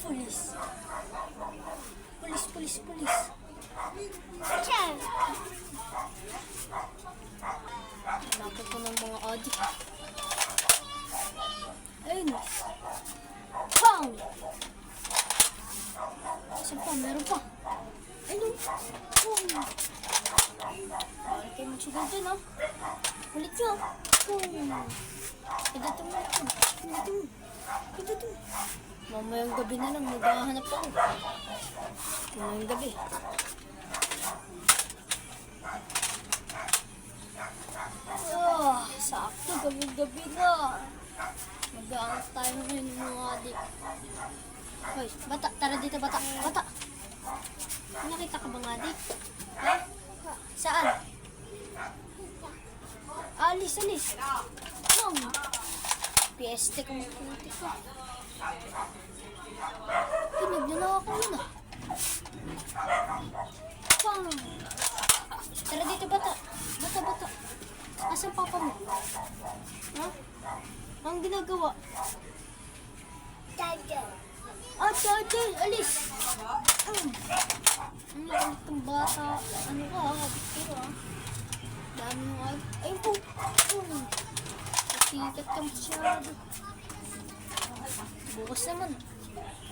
Pulis. Pulis. Chef. Lapit ko ng mga adik. Ayun. Bang! Isa pa, meron pa. Ayun. Boom! Bawal kayo magsugal dyan, ha? Ulit nyo. Boom! Pagdato mo ito. Pagdato mo. Mamayang gabi na lang, maghahanap ako. Mamayang gabi. Sakto, gabi-gabi na. Mag-aanap tayo ngayon ng mga adik. Hoy, bata, tara dito, bata. Bata! May nakita ka bang adik? Ha? Saan? Alis. Mom! Pieste kung makunti ko. Pinagdala ako yun ah. Pang! Tara dito, bata. Bata. Asan papa mo? Ha? Anong ginagawa? Charger. Charger! Alis! Ang lakas ng bata. Ano ka ha? Pero ha? Dami yung ayun po! Sikat ka masyado. Bukas naman.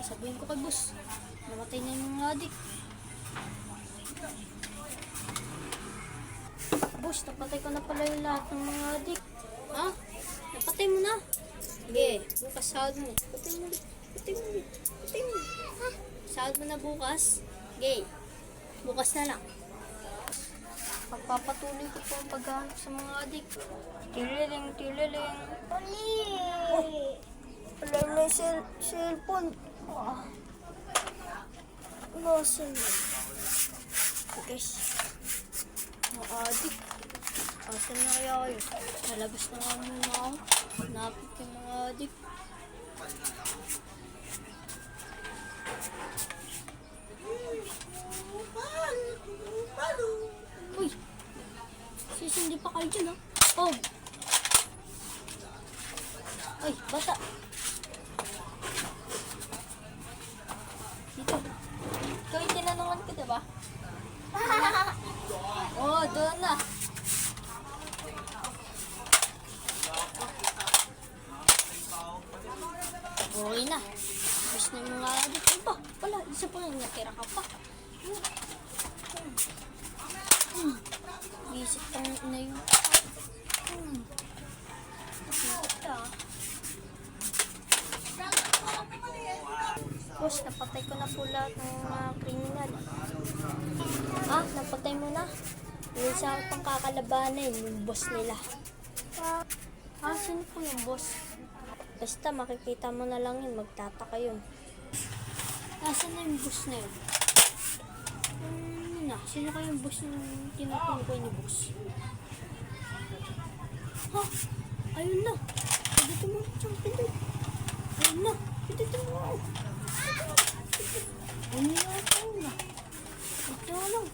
Sabihin ko kay boss. Namatay na yung mga adik. Boss, napatay ko na pala yung lahat ng mga adik. Ha? Napatay mo na? Sige, bukas sahod mo. Patay mo. Ha? Sahod mo na bukas? Sige, bukas na lang. Pagpapatuloy ko po ang paghahanap sa mga adik. Tililing. Uli. Wala na yung cellphone. Nasaan yun? Guys, mga adik. Asan na kaya kayo? Nalabas na nga muna ako. Napit yung mga adik. Uy! Sisindi pa kayo dyan, ha? Oh! Ay, bata! Dito. Ikaw yung tinanungan ko, diba? Oh, doon na. Okay na. Tapos na yung mga adik. Ay ba? Wala. Isa pa lang. Natira ka pa. Visit ka na yun. Visit ka. Boss, napatay ko na po lahat ng mga kriminal. Napatay mo na? Yung sa pang kakalabanan, yung boss nila. Sino po yung boss? Basta makikita mo na lang yun, magtataka yun. Asan na yung boss na yun? Sino kayong boss yung tinutukoy ni boss? Ha? Ayun na. Dito mo. Ayun na. Dito mo. Ayun na. Ito lang.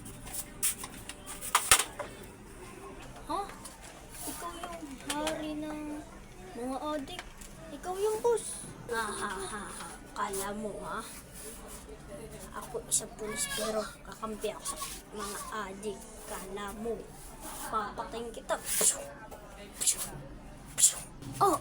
Ha? Ikaw yung hari ng mga adik. Ikaw yung boss. Kala mo ha? Ako isang pulis pero kakampi ako sa mga adik. Kala mo. Papatayin kita. Oh!